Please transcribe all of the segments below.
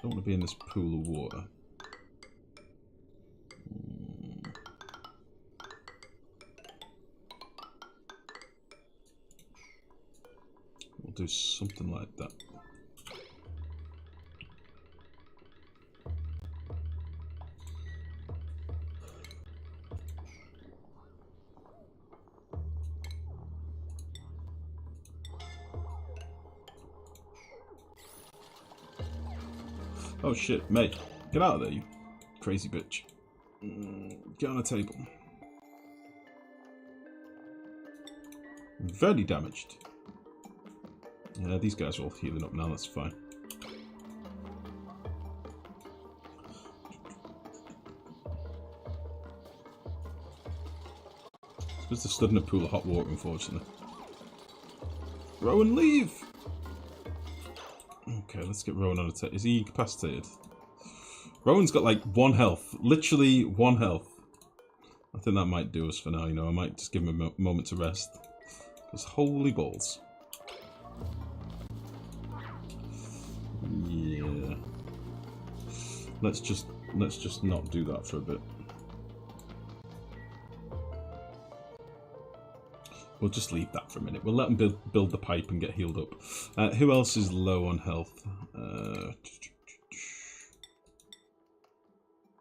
Don't want to be in this pool of water. We'll do something like that. Oh shit, mate. Get out of there, you crazy bitch. Get on the table. Very damaged. Yeah, these guys are all healing up now, that's fine. It's because they're stood in a pool of hot water, unfortunately. Rowan, leave! Okay, let's get Rowan on a table. Is he incapacitated? Rowan's got like 1 health. Literally 1 health. I think that might do us for now, you know. I might just give him a moment to rest. Because holy balls. Yeah. Let's just not do that for a bit. We'll just leave that for a minute. We'll let him build the pipe and get healed up. Who else is low on health?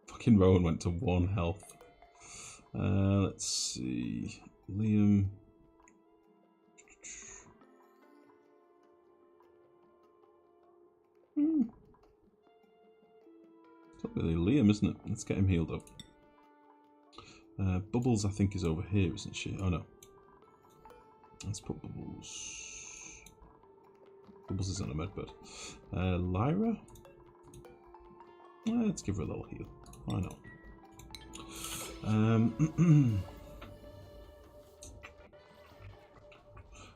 Fucking Rowan went to 1 health. Let's see. Liam. It's not really Liam, isn't it? Let's get him healed up. Bubbles, I think, is over here, isn't she? Oh no. Let's put Bubbles. Bubbles is on a medbed. Lyra? Let's give her a little heal. Why not?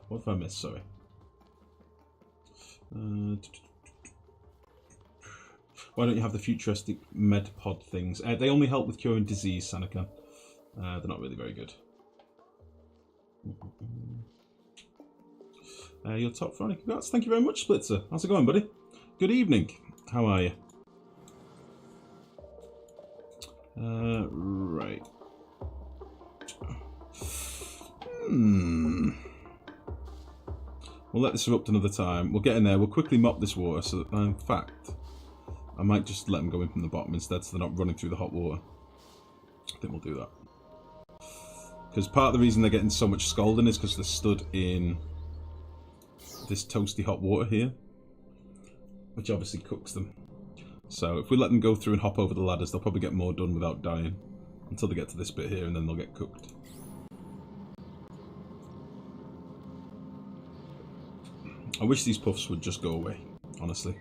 What have I missed? Sorry. Why don't you have the futuristic med pod things? They only help with curing disease, Sanakan. They're not really very good. You're top for any congrats. Thank you very much, Splitzer. How's it going, buddy? Good evening. How are you? Right. We'll let this erupt another time. We'll get in there. We'll quickly mop this water. So that, in fact, I might just let them go in from the bottom instead, so they're not running through the hot water. I think we'll do that. Because part of the reason they're getting so much scalding is because they're stood in this toasty hot water here, which obviously cooks them. So if we let them go through and hop over the ladders, they'll probably get more done without dying until they get to this bit here, and then they'll get cooked. I wish these puffs would just go away, honestly.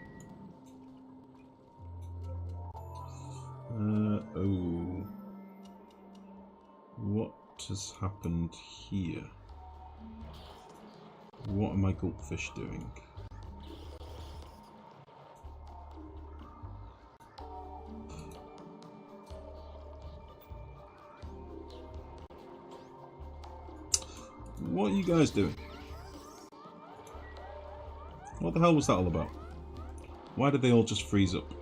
Oh. What has happened here? What are my gulpfish doing? What are you guys doing? What the hell was that all about? Why did they all just freeze up?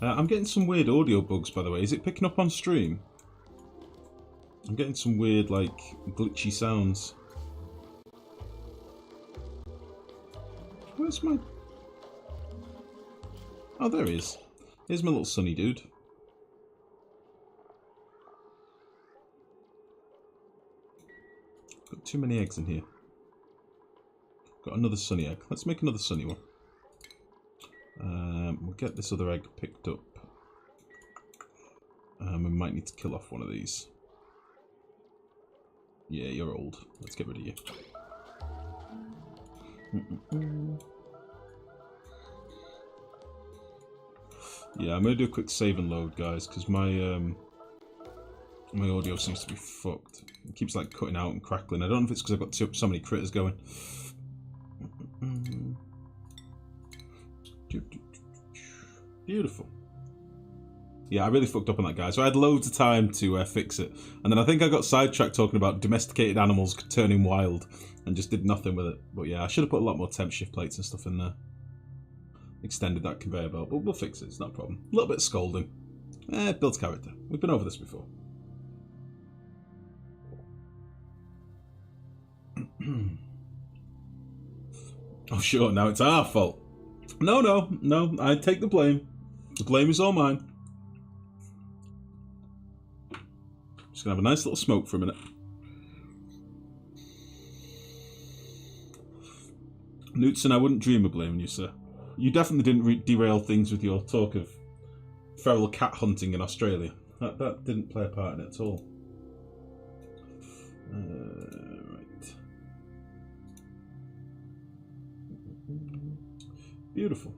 I'm getting some weird audio bugs, by the way. Is it picking up on stream? I'm getting some weird, like, glitchy sounds. Where's my... Oh, there he is. Here's my little sunny dude. Got too many eggs in here. Got another sunny egg. Let's make another sunny one. We'll get this other egg picked up. We might need to kill off one of these. Yeah, you're old. Let's get rid of you. Yeah, I'm gonna do a quick save and load, guys, because my my audio seems to be fucked. It keeps like cutting out and crackling. I don't know if it's because I've got so many critters going. Beautiful. Yeah, I really fucked up on that, guy. So I had loads of time to fix it. And then I think I got sidetracked talking about domesticated animals turning wild and just did nothing with it. But yeah, I should have put a lot more temp shift plates and stuff in there. Extended that conveyor belt, but we'll fix it. It's not a problem. A little bit of scolding. Builds character. We've been over this before. Oh, sure, now it's our fault. No, I take the blame. The blame is all mine. Just gonna have a nice little smoke for a minute. Knutson, I wouldn't dream of blaming you, sir. You definitely didn't derail things with your talk of feral cat hunting in Australia. That didn't play a part in it at all. Right. Beautiful.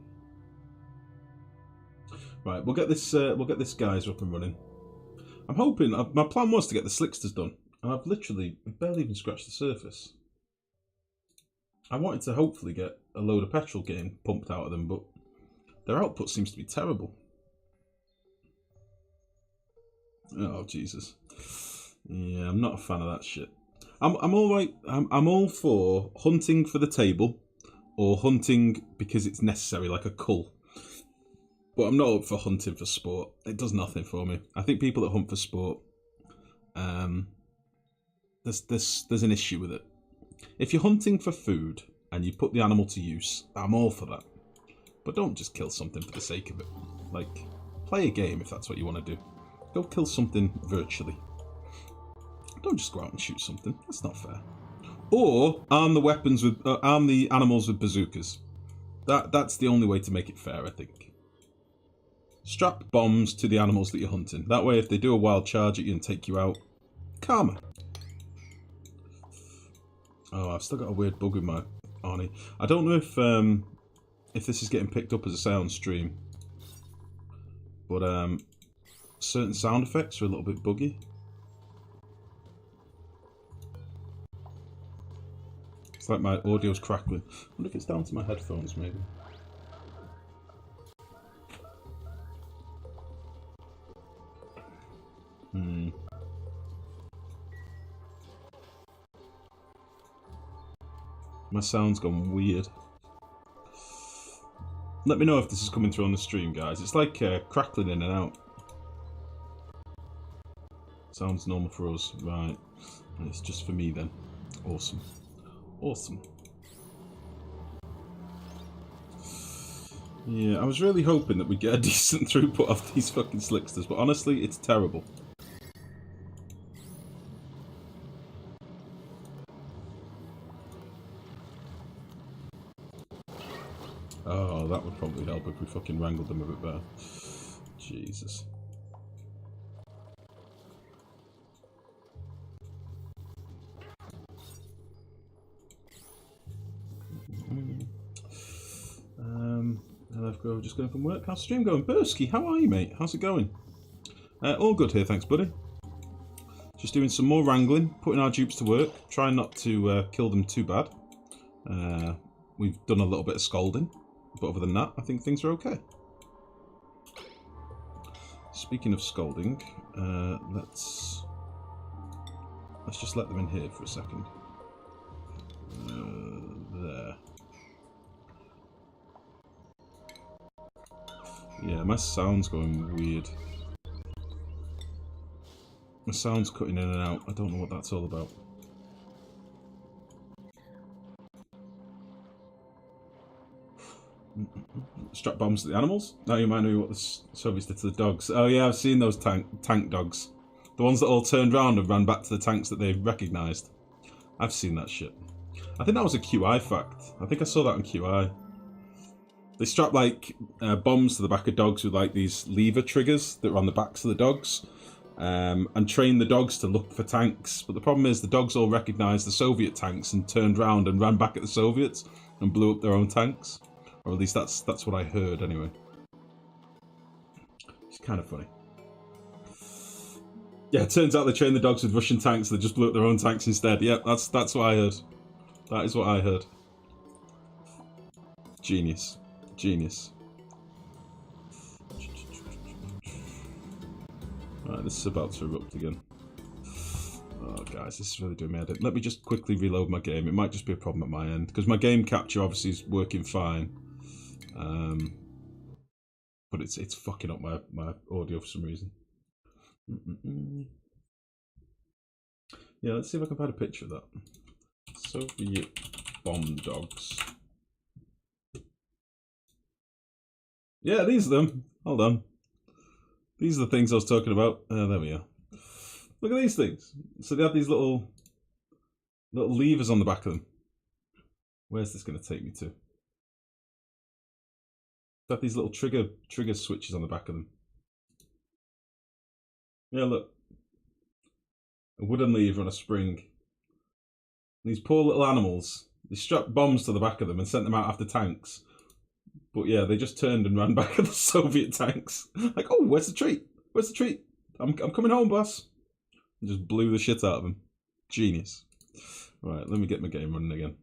Right, we'll get this guys up and running. I'm hoping. My plan was to get the slicksters done, and I've literally barely even scratched the surface. I wanted to hopefully get a load of petrol getting pumped out of them, but their output seems to be terrible. Oh Jesus! Yeah, I'm not a fan of that shit. I'm all right. I'm all for hunting for the table, or hunting because it's necessary, like a cull. But I'm not up for hunting for sport. It does nothing for me. I think people that hunt for sport, there's an issue with it. If you're hunting for food and you put the animal to use, I'm all for that. But don't just kill something for the sake of it. Like, play a game if that's what you want to do. Go kill something virtually. Don't just go out and shoot something. That's not fair. Or arm the animals with bazookas. That's the only way to make it fair, I think. Strap bombs to the animals that you're hunting. That way, if they do a wild charge at you and take you out, karma. Oh, I've still got a weird bug with my Arnie. I don't know if this is getting picked up as a sound stream, but certain sound effects are a little bit buggy. It's like my audio's crackling. I wonder if it's down to my headphones, maybe. My sound's gone weird. Let me know if this is coming through on the stream, guys. It's like crackling in and out. Sounds normal for us. Right. And it's just for me then. Awesome. Awesome. Yeah, I was really hoping that we'd get a decent throughput of these fucking slicksters, but honestly, it's terrible. Oh, that would probably help if we fucking wrangled them a bit better. Jesus. Lifegrow just going from work. How's the stream going? Bursky, how are you, mate? How's it going? All good here, thanks, buddy. Just doing some more wrangling, putting our dupes to work, trying not to kill them too bad. We've done a little bit of scolding. But other than that, I think things are okay. Speaking of scolding, let's just let them in here for a second. There. Yeah, my sound's going weird. My sound's cutting in and out. I don't know what that's all about. Strap bombs to the animals. Now you might know what the Soviets did to the dogs. Oh yeah, I've seen those tank dogs. The ones that all turned around and ran back to the tanks that they recognised. I've seen that shit. I think that was a QI fact. I think I saw that on QI. They strap like bombs to the back of dogs with like these lever triggers that are on the backs of the dogs. And train the dogs to look for tanks. But the problem is the dogs all recognised the Soviet tanks and turned around and ran back at the Soviets and blew up their own tanks. Or at least that's what I heard anyway. It's kind of funny. Yeah, it turns out they trained the dogs with Russian tanks, they just blew up their own tanks instead. Yep, that's what I heard. That is what I heard. Genius. Genius. Right, this is about to erupt again. Oh, guys, this is really doing me head in. Let me just quickly reload my game. It might just be a problem at my end, because my game capture obviously is working fine. But it's fucking up my audio for some reason. Yeah, let's see if I can find a picture of that. Soviet bomb dogs. Yeah, these are them. Hold on. These are the things I was talking about. There we are. Look at these things. So they have these little levers on the back of them. Where's this going to take me to? They have these little trigger switches on the back of them. Yeah, look. A wooden lever on a spring. These poor little animals, they strapped bombs to the back of them and sent them out after tanks. But yeah, they just turned and ran back at the Soviet tanks. Like, oh, where's the treat? Where's the treat? I'm coming home, boss. And just blew the shit out of them. Genius. Right, let me get my game running again.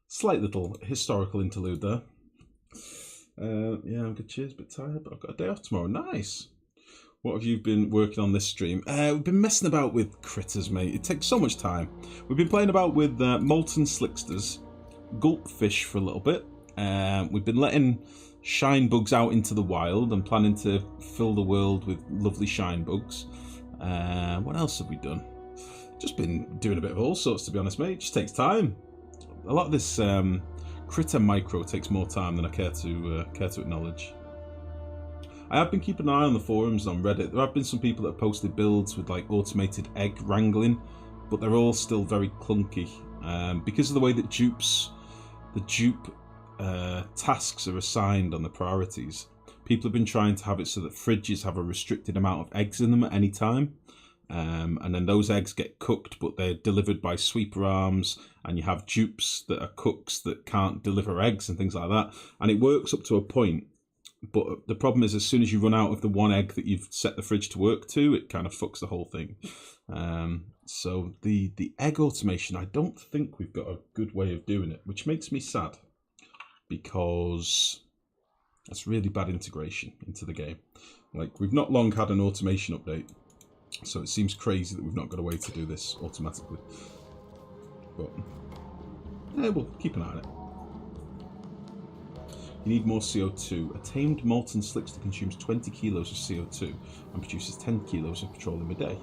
Slight little historical interlude there. Yeah, I'm good. Cheers, bit tired, but I've got a day off tomorrow. Nice. What have you been working on this stream? We've been messing about with critters, mate. It takes so much time. We've been playing about with molten SLICKSTERS, GULPFISH for a little bit. We've been letting SHINEBUGS out into the wild and planning to fill the world with lovely SHINEBUGS. What else have we done? Just been doing a bit of all sorts, to be honest, mate. It just takes time. A lot of this critter micro takes more time than I care to acknowledge. I have been keeping an eye on the forums on Reddit. There have been some people that have posted builds with like automated egg wrangling, but they're all still very clunky because of the way that the dupe tasks are assigned on the priorities. People have been trying to have it so that fridges have a restricted amount of eggs in them at any time, and then those eggs get cooked, but they're delivered by sweeper arms, and you have dupes that are cooks that can't deliver eggs and things like that, and it works up to a point. But the problem is, as soon as you run out of the one egg that you've set the fridge to work to, it kind of fucks the whole thing. So the egg automation, I don't think we've got a good way of doing it, which makes me sad, because that's really bad integration into the game. Like, we've not long had an automation update, so it seems crazy that we've not got a way to do this automatically. But yeah, we'll keep an eye on it. You need more CO2. A tamed molten SLICKSTER consumes 20 kilos of CO2 and produces 10 kilos of petroleum a day.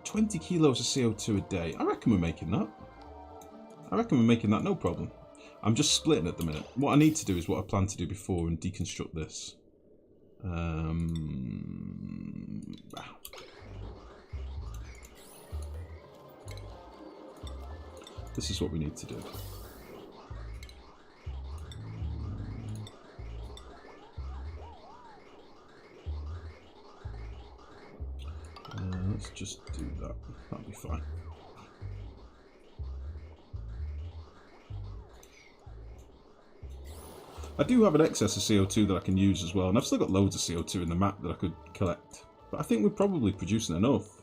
20 kilos of CO2 a day. I reckon we're making that. No problem. I'm just splitting at the minute. What I need to do is what I planned to do before and deconstruct this. This is what we need to do. Let's just do that. That'll be fine. I do have an excess of CO2 that I can use as well, and I've still got loads of CO2 in the map that I could collect. But I think we're probably producing enough.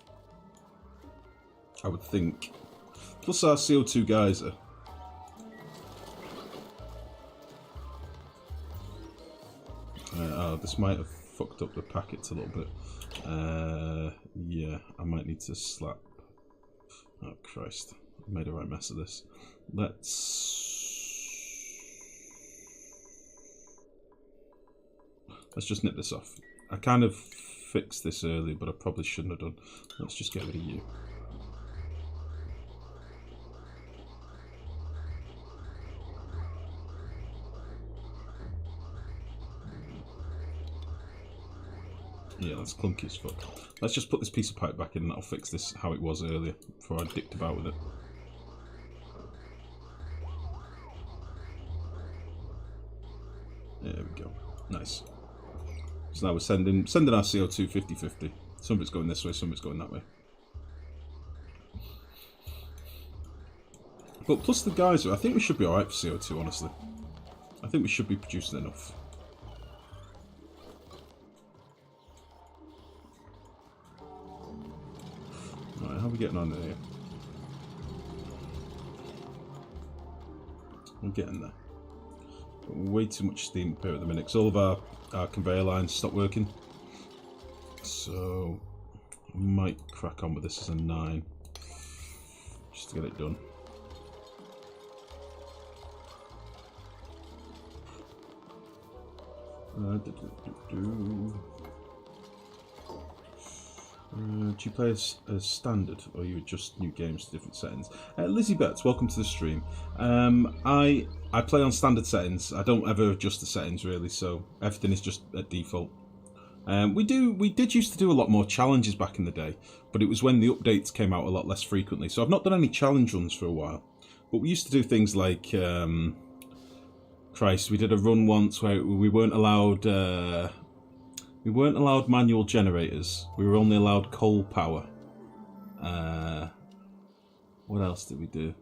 I would think. Plus our CO2 geyser. Oh, this might have fucked up the packets a little bit. Yeah, I might need to slap. Oh Christ, I made a right mess of this. Let's just nip this off. I kind of fixed this earlier, but I probably shouldn't have done. Let's just get rid of you. Yeah, that's clunky as fuck. Let's just put this piece of pipe back in and that'll fix this how it was earlier, before I dicked about with it. There we go. Nice. So now we're sending our CO2 50-50. Some of it's going this way, some of it's going that way. But plus the geyser, I think we should be alright for CO2, honestly. I think we should be producing enough. Right, how are we getting on here? We're getting there. Got way too much steam up here at the minute, because all of our conveyor lines stopped working. So I might crack on with this as a 9, just to get it done. Do you play as standard, or you adjust new games to different settings? Lizzie Betts, welcome to the stream. I play on standard settings. I don't ever adjust the settings really, so everything is just at default. We did used to do a lot more challenges back in the day, but it was when the updates came out a lot less frequently. So I've not done any challenge runs for a while, but we used to do things like Christ, we did a run once where we weren't allowed manual generators. We were only allowed coal power. What else did we do?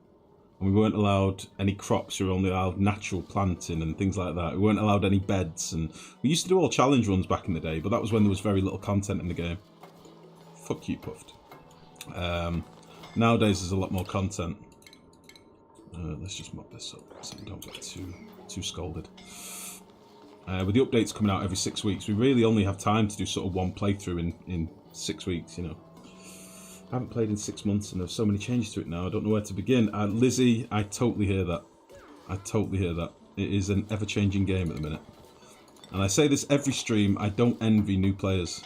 And we weren't allowed any crops. We were only allowed natural planting and things like that. We weren't allowed any beds. And we used to do all challenge runs back in the day, but that was when there was very little content in the game. Fuck you, Puffed. Nowadays there's a lot more content. Let's just mop this up so we don't get too scolded. With the updates coming out every 6 weeks, we really only have time to do sort of one playthrough in 6 weeks, you know. I haven't played in 6 months and there's so many changes to it now, I don't know where to begin. Lizzie, I totally hear that. I totally hear that. It is an ever-changing game at the minute. And I say this every stream, I don't envy new players.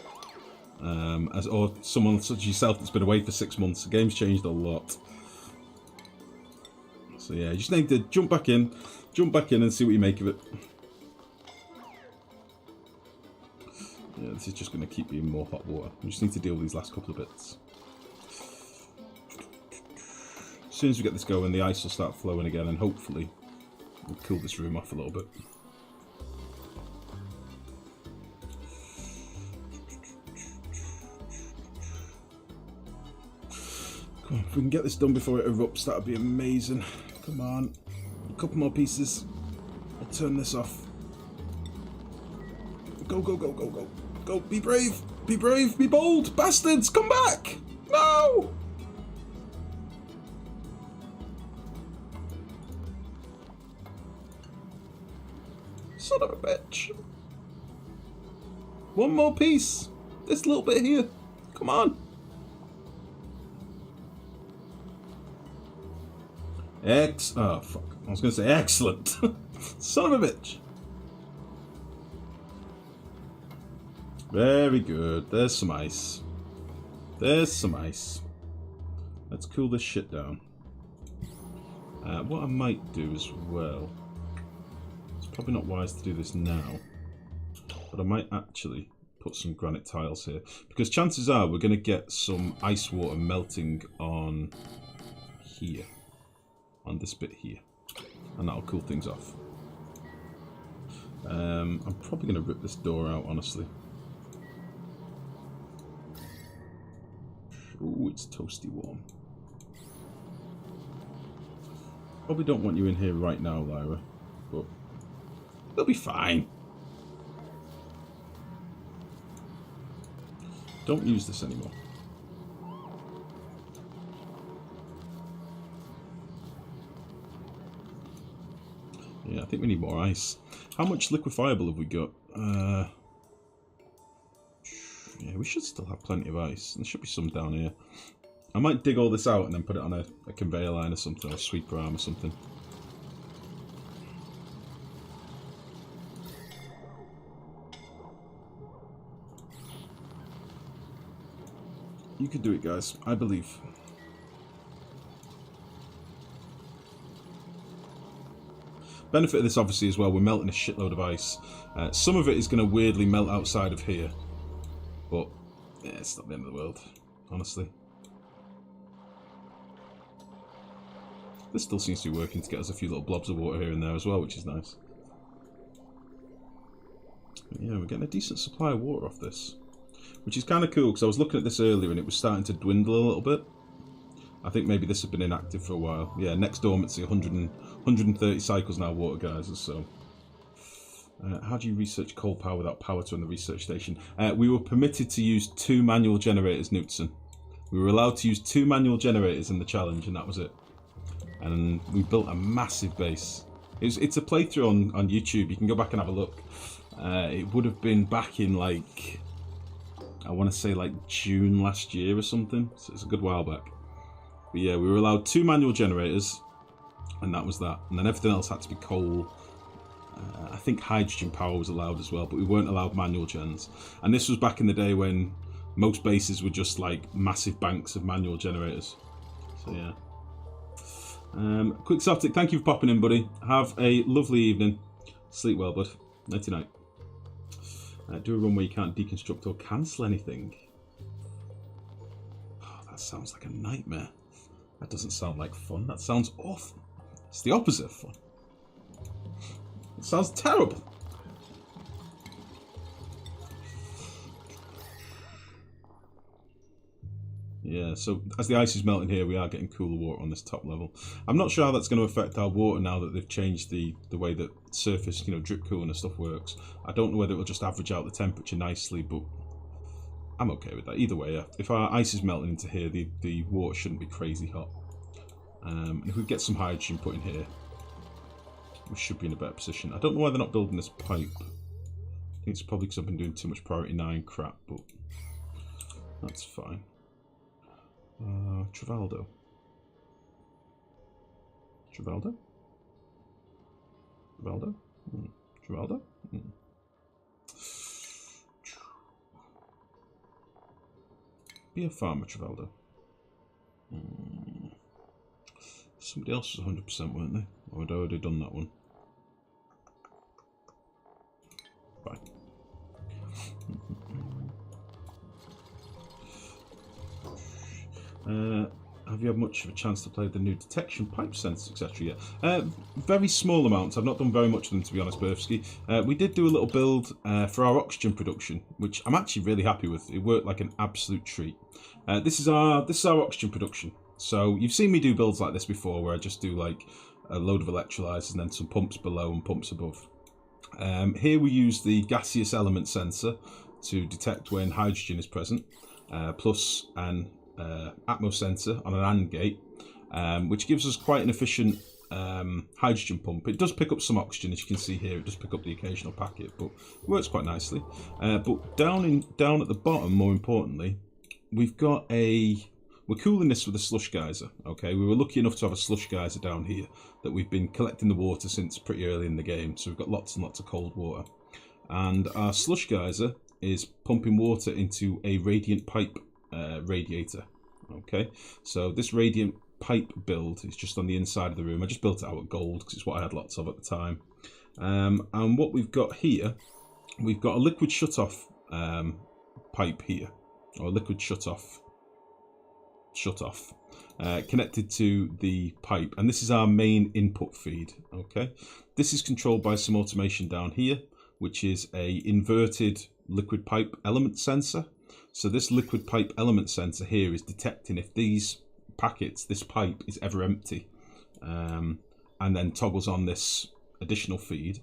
Or someone such as yourself that's been away for 6 months. The game's changed a lot. So yeah, you just need to jump back in and see what you make of it. Yeah, this is just going to keep being more hot water. We just need to deal with these last couple of bits. As soon as we get this going, the ice will start flowing again, and hopefully we'll cool this room off a little bit. Come on, if we can get this done before it erupts, that would be amazing. Come on, a couple more pieces. I'll turn this off. Go, go, go, go, go. Go, be brave, be bold, bastards, come back! No! Son of a bitch. One more piece. This little bit here. Come on. Oh, fuck. I was going to say excellent. Son of a bitch. Very good. There's some ice. There's some ice. Let's cool this shit down. What I might do as well... It's probably not wise to do this now. But I might actually put some granite tiles here. Because chances are we're going to get some ice water melting on here. On this bit here. And that'll cool things off. I'm probably going to rip this door out, honestly. Ooh, it's toasty warm. Probably don't want you in here right now, Lyra. But they'll be fine. Don't use this anymore. Yeah, I think we need more ice. How much liquefiable have we got? Yeah, we should still have plenty of ice. There should be some down here. I might dig all this out and then put it on a conveyor line or something, or a sweeper arm or something. You can do it, guys. I believe. Benefit of this, obviously, as well, we're melting a shitload of ice. Some of it is going to weirdly melt outside of here. But, yeah, it's not the end of the world, honestly. This still seems to be working to get us a few little blobs of water here and there as well, which is nice. But yeah, we're getting a decent supply of water off this. Which is kind of cool, because I was looking at this earlier and it was starting to dwindle a little bit. I think maybe this had been inactive for a while. Yeah, next dormancy, 130 cycles now, water geysers, so... how do you research coal power without power to run the research station? We were permitted to use 2 manual generators, Knutson. We were allowed to use 2 manual generators in the challenge, and that was it. And we built a massive base. It's a playthrough on YouTube. You can go back and have a look. It would have been back in like, I want to say like June last year or something. So it's a good while back. But yeah, we were allowed 2 manual generators, and that was that. And then everything else had to be coal. I think hydrogen power was allowed as well, but we weren't allowed manual gens. And this was back in the day when most bases were just like massive banks of manual generators. So yeah. Quick Softic, thank you for popping in, buddy. Have a lovely evening. Sleep well, bud. Nighty night. Do a run where you can't deconstruct or cancel anything. Oh, that sounds like a nightmare. That doesn't sound like fun. That sounds awful. It's the opposite of fun. It sounds terrible. Yeah, so as the ice is melting here, we are getting cooler water on this top level. I'm not sure how that's going to affect our water now that they've changed the way that surface, drip cooling and stuff works. I don't know whether it will just average out the temperature nicely, but I'm okay with that. Either way, if our ice is melting into here, the water shouldn't be crazy hot. And if we get some hydrogen put in here, we should be in a better position. I don't know why they're not building this pipe. I think it's probably because I've been doing too much priority 9 crap, but that's fine. Travaldo. Travaldo? Travaldo? Travaldo? Be a farmer, Travaldo. Somebody else was 100%, weren't they? Or had I already done that one? Bye. Have you had much of a chance to play the new detection pipe sensors, etc. yet? Very small amounts. I've not done very much of them, to be honest, Burfsky. We did do a little build for our oxygen production, which I'm actually really happy with. It worked like an absolute treat. This is our oxygen production. So you've seen me do builds like this before, where I just do like a load of electrolyzers and then some pumps below and pumps above. Here we use the gaseous element sensor to detect when hydrogen is present, plus an Atmos sensor on an AND gate, which gives us quite an efficient hydrogen pump. It does pick up some oxygen, as you can see here. It does pick up the occasional packet, but it works quite nicely. But down at the bottom, more importantly, we're cooling this with a slush geyser. Okay, we were lucky enough to have a slush geyser down here that we've been collecting the water since pretty early in the game, so we've got lots and lots of cold water. And our slush geyser is pumping water into a radiant pipe radiator. Okay, so this radiant pipe build is just on the inside of the room. I just built it out of gold because it's what I had lots of at the time. And what we've got here, we've got a liquid shutoff pipe here, or a liquid shutoff connected to the pipe, and this is our main input feed. Okay, this is controlled by some automation down here, which is a inverted liquid pipe element sensor. So this liquid pipe element sensor here is detecting if these packets, this pipe is ever empty, and then toggles on this additional feed.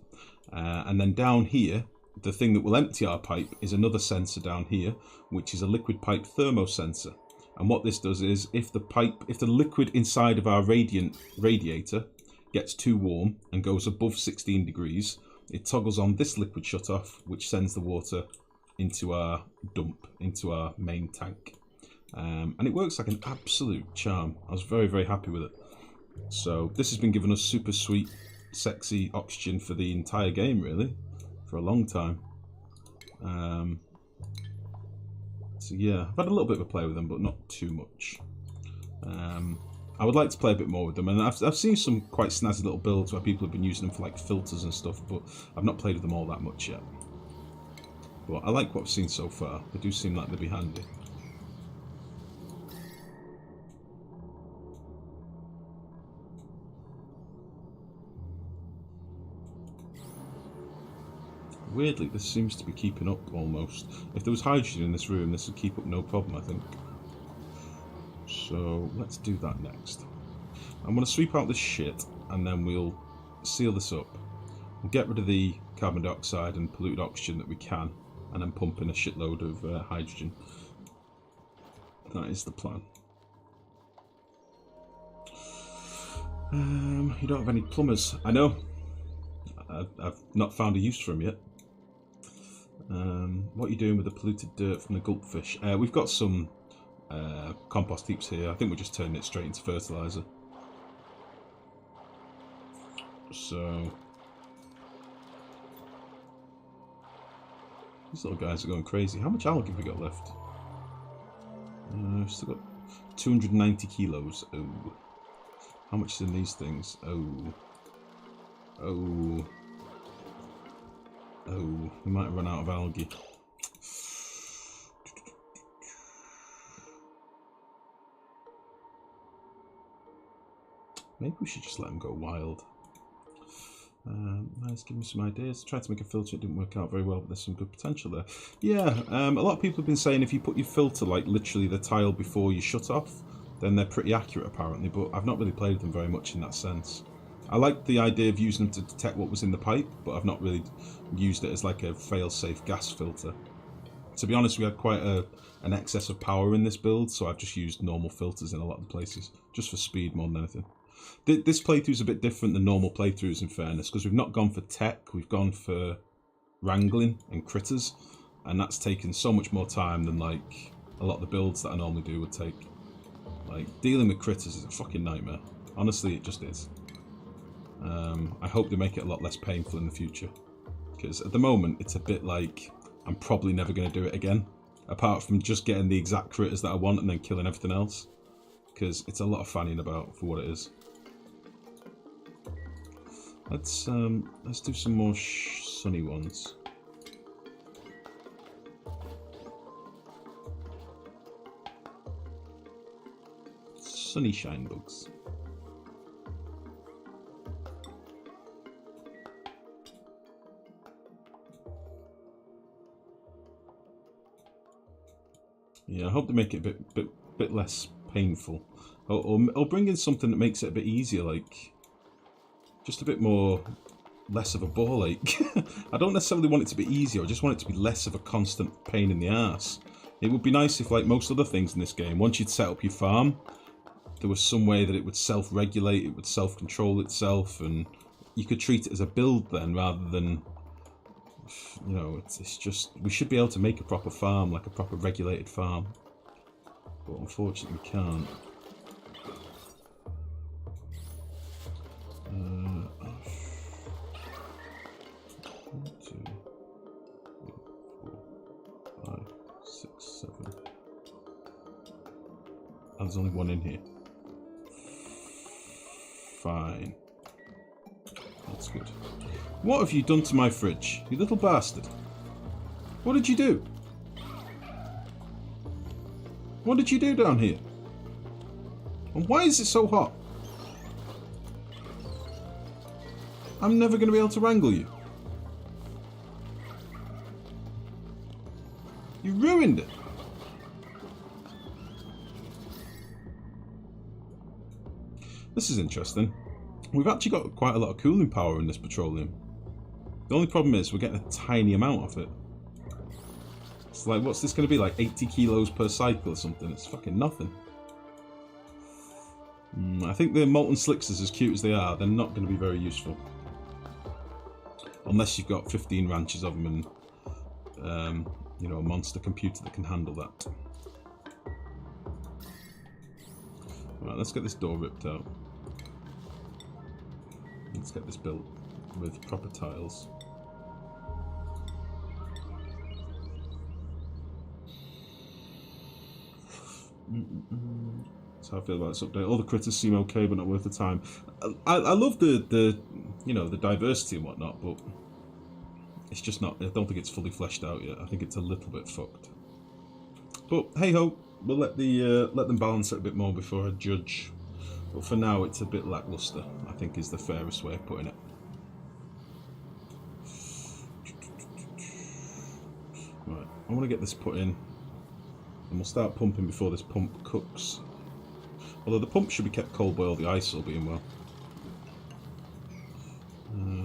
And then down here, the thing that will empty our pipe is another sensor down here, which is a liquid pipe thermo sensor. And what this does is, if the liquid inside of our radiator gets too warm and goes above 16 degrees, it toggles on this liquid shutoff, which sends the water into our dump, into our main tank. And it works like an absolute charm. I was very, very happy with it. So this has been giving us super sweet, sexy oxygen for the entire game, really, for a long time. So yeah, I've had a little bit of a play with them, but not too much. I would like to play a bit more with them, and I've seen some quite snazzy little builds where people have been using them for like filters and stuff, but I've not played with them all that much yet. But I like what I've seen so far. They do seem like they'd be handy. Weirdly, this seems to be keeping up almost. If there was hydrogen in this room, this would keep up no problem, I think. So let's do that next. I'm going to sweep out this shit, and then we'll seal this up. We'll get rid of the carbon dioxide and polluted oxygen that we can, and then pump in a shitload of hydrogen. That is the plan. You don't have any plumbers. I know. I've not found a use for them yet. What are you doing with the polluted dirt from the gulpfish? We've got some compost heaps here. I think we're just turning it straight into fertilizer. So these little guys are going crazy. How much algae have we got left? We've still got 290 kilos. Oh. How much is in these things? Oh. Oh. Oh. We might have run out of algae. Maybe we should just let them go wild. Nice, give me some ideas. Tried to make a filter, it didn't work out very well, but there's some good potential there. Yeah, a lot of people have been saying if you put your filter, like literally the tile before you shut off, then they're pretty accurate apparently, but I've not really played with them very much in that sense. I like the idea of using them to detect what was in the pipe, but I've not really used it as like a fail-safe gas filter. To be honest, we had quite an excess of power in this build, so I've just used normal filters in a lot of the places, just for speed more than anything. This playthrough's a bit different than normal playthroughs, in fairness, because we've not gone for tech, we've gone for wrangling and critters, and that's taken so much more time than like a lot of the builds that I normally do would take. Like, dealing with critters is a fucking nightmare. Honestly, it just is. I hope they make it a lot less painful in the future, because at the moment it's a bit like I'm probably never going to do it again, apart from just getting the exact critters that I want and then killing everything else, because it's a lot of fanning about for what it is. Let's do some more sunny ones. Sunny SHINEBUGS. Yeah, I hope they make it a bit less painful, or bring in something that makes it a bit easier, like just a bit more, less of a ball ache. I don't necessarily want it to be easier, I just want it to be less of a constant pain in the ass. It would be nice if, like most other things in this game, once you'd set up your farm, there was some way that it would self-regulate, it would self-control itself, and you could treat it as a build then, rather than, you know, it's just, we should be able to make a proper farm, like a proper regulated farm. But unfortunately we can't. Oh, there's only one in here. Fine. That's good. What have you done to my fridge, you little bastard? What did you do? What did you do down here? And why is it so hot? I'm never going to be able to wrangle you. You ruined it. This is interesting. We've actually got quite a lot of cooling power in this petroleum. The only problem is we're getting a tiny amount of it. It's like, what's this going to be, like 80 kilos per cycle or something? It's fucking nothing. I think the molten slicksters, as cute as they are, they're not going to be very useful. Unless you've got 15 ranches of them and, you know, a monster computer that can handle that. Right, let's get this door ripped out. Let's get this built with proper tiles. That's how I feel about this update. All the critters seem okay, but not worth the time. I love the you know, the diversity and whatnot, but it's just not. I don't think it's fully fleshed out yet. I think it's a little bit fucked. But hey ho, we'll let them balance it a bit more before I judge. But for now, it's a bit lackluster, I think is the fairest way of putting it. Right, I want to get this put in, and we'll start pumping before this pump cooks. Although the pump should be kept cold by all the ice all being well.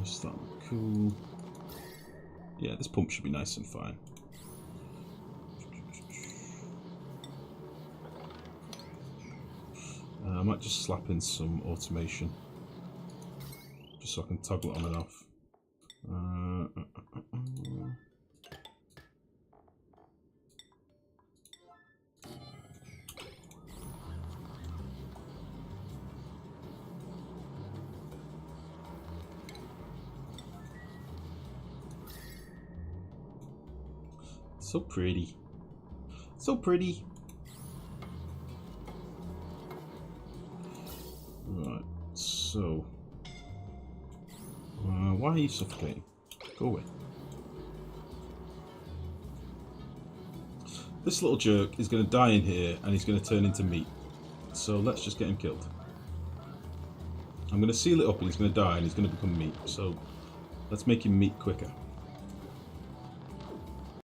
So that'll be cool. Yeah, this pump should be nice and fine. I might just slap in some automation, just so I can toggle it on and off. So pretty. So pretty. Right, so... why are you suffocating? Go away. This little jerk is going to die in here and he's going to turn into meat. So let's just get him killed. I'm going to seal it up and he's going to die and he's going to become meat. So let's make him meat quicker.